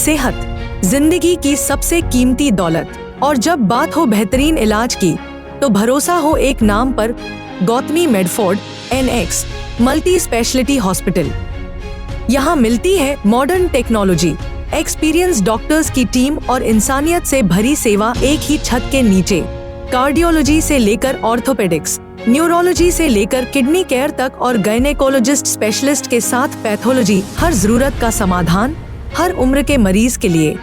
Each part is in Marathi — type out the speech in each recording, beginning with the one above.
सेहत जिंदगी की सबसे कीमती दौलत, और जब बात हो बेहतरीन इलाज की तो भरोसा हो एक नाम पर, Gautami Medford NX multi speciality hospital. यहाँ मिलती है मॉडर्न टेक्नोलॉजी, एक्सपीरियंस डॉक्टर्स की टीम और इंसानियत से भरी सेवा एक ही छत के नीचे। कार्डियोलॉजी से लेकर ऑर्थोपेडिक्स, न्यूरोलॉजी से लेकर किडनी केयर तक और गायनेकोलॉजिस्ट स्पेशलिस्ट के साथ पैथोलॉजी, हर जरूरत का समाधान हर उम्र के मरीज के लिए।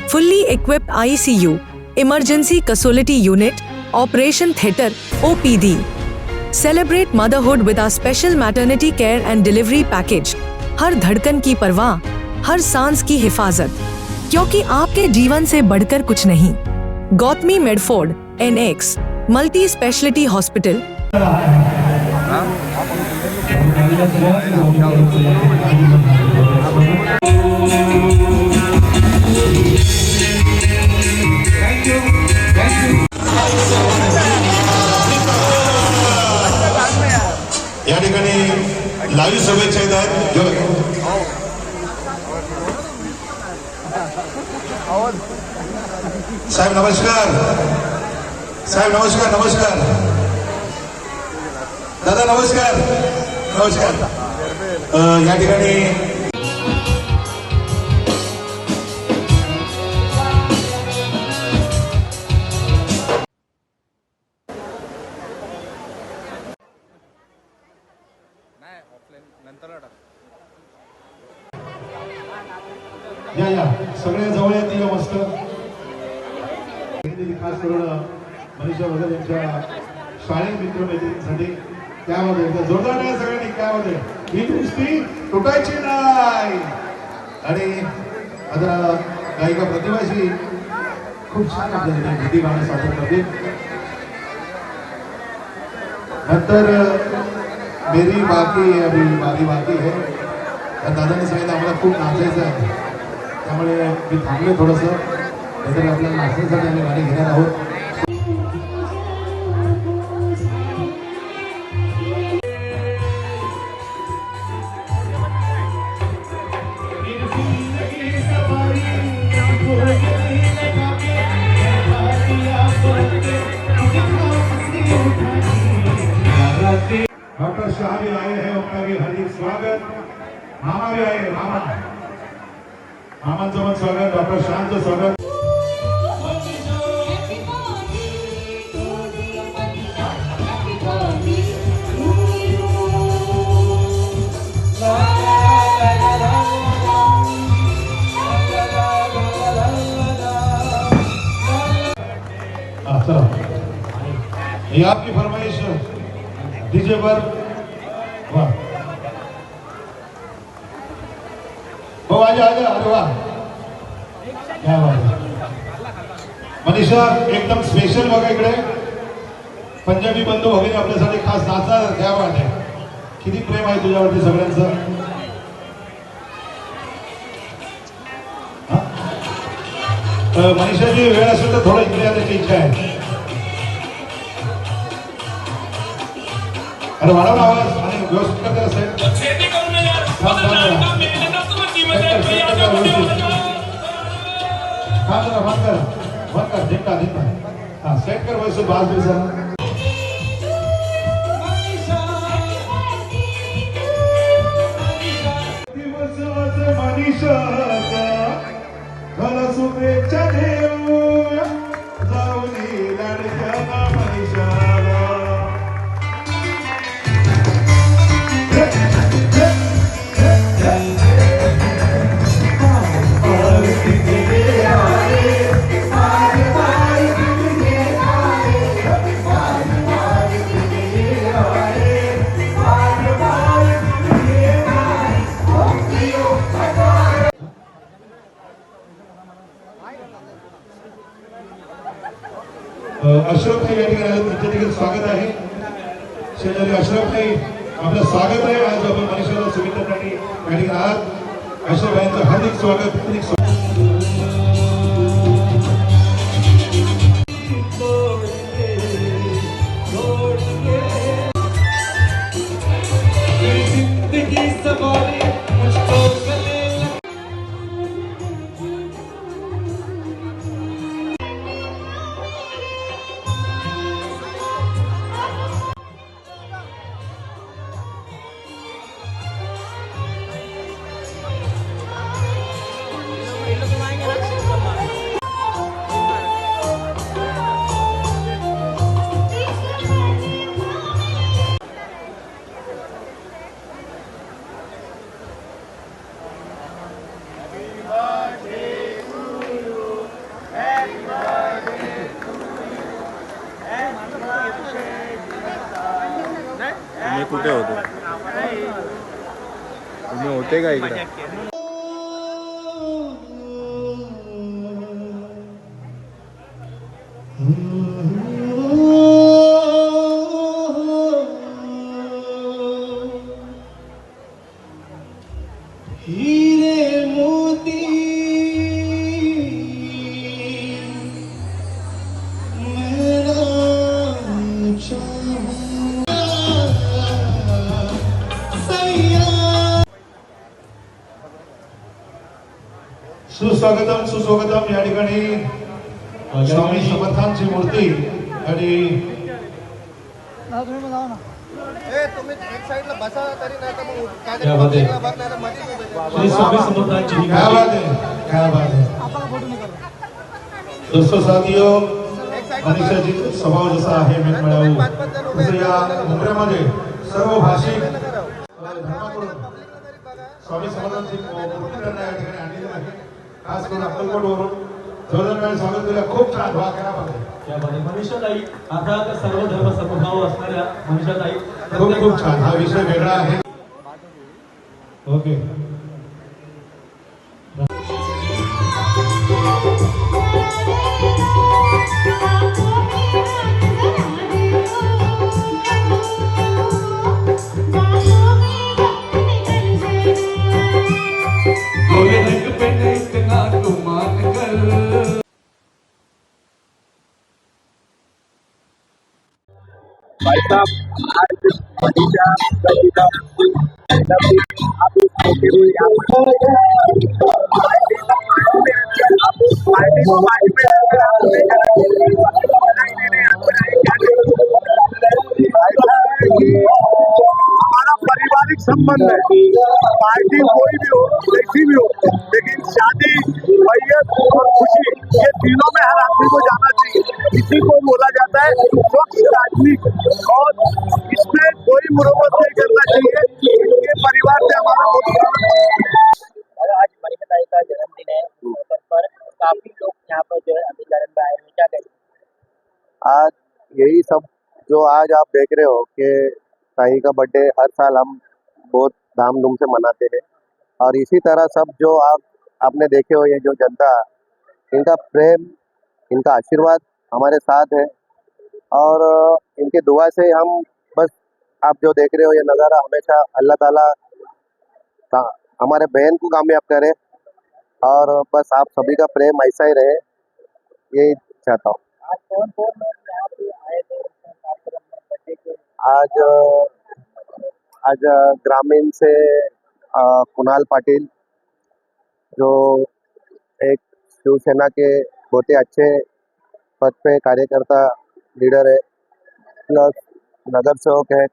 Fully equipped ICU, emergency casualty unit, operation theatre, OPD। Celebrate motherhood with a special maternity care and delivery package. हर धड़कन की परवाह, हर सांस की हिफाजत, क्योंकि आपके जीवन से बढ़कर कुछ नहीं। Gautami Medford NX multi speciality hospital. या ठिकाणी लाईव्ह शुभेच्छा येतात। साहेब नमस्कार, साहेब नमस्कार, नमस्कार दादा, नमस्कार, नमस्कार। या ठिकाणी या सगळे जवळ येतील मस्त। खास करून मनीषा वगैरे यांच्या शाळेत मित्रमैत्रिणींसाठी त्यामध्ये एकदा जोरदार नाही सगळ्यांनी, त्यामध्ये ही दृष्टी तुटायची नाही। आणि आता गायिका प्रतिभाशी खूप छान आपल्याला गीती गाणं सादर करते। नंतर मेरी बाकी है, अभी बारी बाकी है। दादाने सांगितलं आम्हाला खूप नाचायचं आहे, त्यामुळे मी थांबले थोडंसं, नाहीतर आपल्याला नाचण्यासाठी आम्ही गाणी घेणार आहोत। डॉक्टर शाह भी आए हैं, उनका भी हार्दिक स्वागत। मामा भी आए, मामांचं पण स्वागत, डॉक्टर शाहचं स्वागत। ये आपकी फरमाइश डीजे पर। वाह, वो आजा आजा, अरे वाह क्या बात है। मनीषा एकदम स्पेशल बघा इकडे, पंजाबी बंधू भगिनी आपल्यासाठी खास नाचणार, क्या बात आहे। किती प्रेम आहे तुझ्यावरती सगळ्यांचं। मनीषाची वेळ असेल तर थोडं इकडे येण्याची इच्छा आहे। अरे वाढव ना आवाज आणि व्यवस्थित करते असेल। सेट कर वैसे बाज भी सर। मनीषा घाला शुभेच्छा देऊया, जाऊनी लाडक्याला मनीषाला। अशरफ भाई या ठिकाणी आले, त्यांच्या ठिकाणी स्वागत आहे। शेजारी अशरफ भाई आपलं स्वागत आहे। आज आपण मनीषाला शुभेच्छासाठी या ठिकाणी आहात। अशरफ भाईंचं हार्दिक स्वागत, हार्दिक स्वागत। कुठे होतो? तुम्ही होते का इकडे? हीरे मोती मेरा सुस्वागतम सुस्वागतम या ठिकाणी स्वामी समर्थांची मूर्ती आणि तुम्ही एक साइडला बसा तरी नाही तर मग काय क्या बात है? बघ नाही तर मध्येच उभे राहा. श्री स्वामी समर्थांची ही क्या बात है, क्या बात है. दोस्तों साथियों, मनीषा जी स्वभाव जसा आहे मेन मिळावू तसं या मुंबईमध्ये सर्व भाषिक धर्माकडून स्वामी समर्थांची मूर्ती त्यांना या ठिकाणी आणलेली आहे. खास करून अक्कलकोटवरून जोरदार स्वागत केलं. खूप छान वा क्या बात आहे. त्या मनीषाताई अर्थात सर्व धर्म समभाव असणाऱ्या मनीषाताई खूप खूप छान. हा विषय वेगळा आहे. ओके. भाई साहब आज मनीषा कविता आप इसके लिए हमारा पारिवारिक संबंध है। पार्टी कोई भी हो, कैसी भी हो, लेकिन शादी, मैयत और खुशी ये तीनों में हर आदमी को जाना चाहिए। इसी को बोला जाता है स्वच्छ राजनीति, और इसमें कोई मुरम्मत नहीं करना चाहिए। इनके परिवार से हमारा बहुत आज मनीषा का जन्मदिन है, पर काफी लोग यहाँ पर जो है अभिकरण में आए हैं, क्या कहेंगे? आज यही सब जो आज आप देख रहे हो कि साई का बर्थडे हर साल हम बहुत धामधूम से मनाते हैं, और इसी तरह सब जो आपने देखे हो, ये जो जनता, इनका प्रेम, इनका आशीर्वाद हमारे साथ है, और इनकी दुआ से हम बस आप जो देख रहे हो ये नज़ारा, हमेशा अल्लाह ताला हमारे बहन को कामयाब करे, और बस आप सभी का प्रेम ऐसा ही रहे, यही चाहता हूँ। आज कौन कौन यहाँ पे आए थे कार्यक्रम में बर्थडे के? आज ग्रामीण से कुणाल पाटिल जो एक शिवसेना के बहुत ही अच्छे पद पे कार्यकर्ता लीडर है, प्लस नगर सेवक है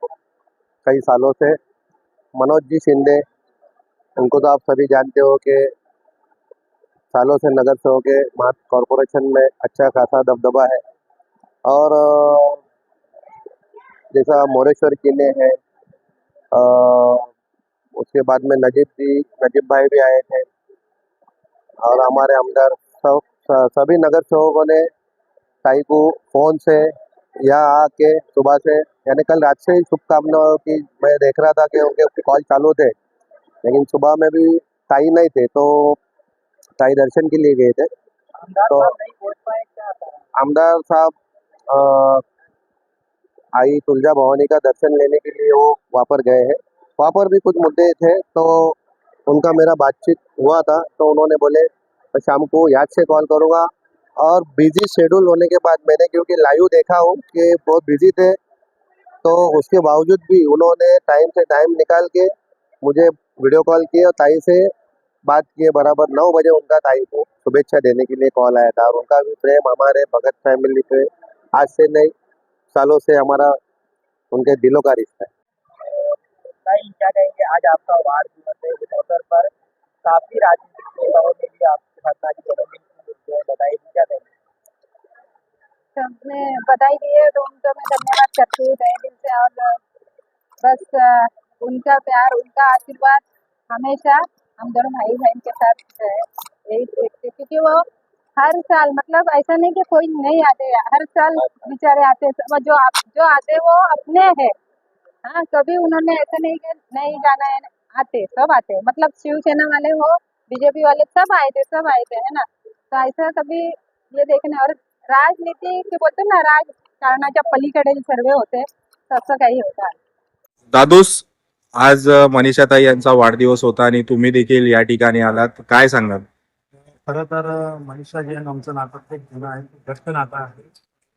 कई सालों से, मनोज जी शिंदे, उनको तो आप सभी जानते हो कि सालों से नगर सेवक है, महात कॉरपोरेशन में अच्छा खासा दबदबा है, और जैसा मोरेश्वर किने हैं, उसके बाद में नजीब भाई भी आए थे, और हमारे आमदार सभी नगर सेवकों ने ताई को फ़ोन से या आके सुबह से, यानी कल रात से ही शुभकामनाओं की मैं देख रहा था कि उनके कॉल चालू थे, लेकिन सुबह में भी ताई नहीं थे, तो ताई दर्शन के लिए गए थे। तो आमदार साहब आई तुलजा भवानी का दर्शन लेने के लिए वो वहाँ पर गए हैं। वहाँ पर भी कुछ मुद्दे थे, तो उनका मेरा बातचीत हुआ था, तो उन्होंने बोले तो शाम को याद से कॉल करूँगा, और बिजी शेड्यूल होने के बाद मैंने, क्योंकि लाइव देखा हूँ कि बहुत बिजी थे, तो उसके बावजूद भी उन्होंने टाइम से टाइम निकाल के मुझे वीडियो कॉल किए, और ताई से बात किए। बराबर 9 बजे उनका ताई को शुभेच्छा देने के लिए कॉल आया था, और उनका भी प्रेम हमारे भगत फैमिली पे आज से नहीं, सालों से हमारा उनके दिलों का रिश्ता है। ताई क्या कहेंगे, आज आपका वार्ड दिवस है, इस अवसर पर काफी राजनीतिक नेताओं ने भी आपके साथ आज जन्मदिन की बधाई दी, क्या कहेंगे? सबने बधाई दी है, तो उनका मैं धन्यवाद करती हूँ तहे दिल से, और बस उनका प्यार, उनका आशीर्वाद हमेशा हम दोनों भाई बहन के साथ है, यही देखते, क्योंकि वो हर साल, मतलब ऐसा नहीं कि कोई नहीं आते, हर साल बेचारे आते, जो आते वो अपने हैं, हाँ, कभी उन्होंने ऐसा नहीं कि नहीं जाना है, आते सब आते हैं, मतलब शिवसेना वाले हो, बीजेपी वाले सब आए थे है ना. तर ऐसा कभी ये देखणे और राजनीती की बोलतो ना, राजकारणाच्या पलीकडे सर्व होते, तसं काही होतं. दादूस, आज मनीषाताई यांचा वाढदिवस होता आणि तुम्ही देखील या ठिकाणी आलात, काय सांगाल? खरं तर मनीषाजी आणि आमचं नातं खूप जुनं आहे, घट्ट नातं आहे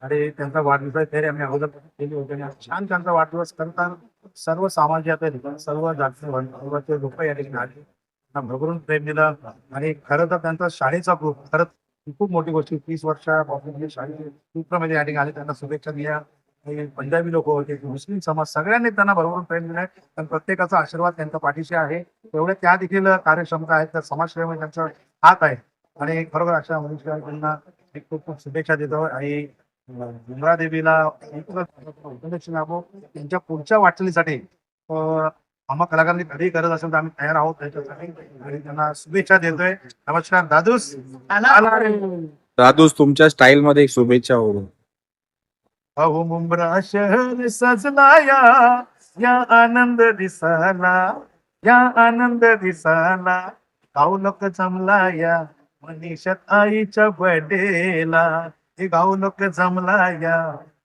आणि त्यांचा वाढदिवसाची तयारी आम्ही अगोदर केली होती आणि आज छान त्यांचा वाढदिवस करतात. सर्व समाजातील सर्व जाती वर्गाचे लोक या ठिकाणी आले, त्यांना भरभरून प्रेम दिलं आणि खरं तर त्यांचा शाळेचा ग्रुप खरंच ही खूप मोठी गोष्ट. 30 वर्षापासून जे शाळेचे मित्र या ठिकाणी आले, त्यांना शुभेच्छा दिल्या. हे पंजाबी लोक होते, मुस्लिम समाज सगळ्यांनी त्यांना भरभरून प्रेम दिलंय आणि प्रत्येकाचा आशीर्वाद त्यांच्या पाठीशी आहे. तेवढे त्या देखील कार्यक्षमता आहेत, त्या समाजसेवेमध्ये त्यांचा हात आहे आणि खरोखर अशा मनुष्यांना मी खूप खूप शुभेच्छा देतो आणि बुमरा देवीला त्यांच्या पुढच्या वाटचालीसाठी आम्हा कलाकारांनी कधी करत असेल तर आम्ही तयार आहोत त्याच्यासाठी आणि त्यांना शुभेच्छा देतोय. नमस्कार दादूस. दादूस, तुमच्या स्टाईल मध्ये एक शुभेच्छा हो. अहो मुंब्रा शहर सजला या आनंद दिसाला, या आनंद दिसाला, गावलोक जमला या मनीषात आईच्या बर्थडेला. हे गावलोक जमला या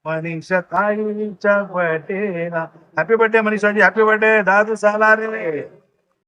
मनीषात आईच्या बर्थडेला. हॅपी बर्थडे मनीषाजी, हॅपी बर्थडे दादू साला रे.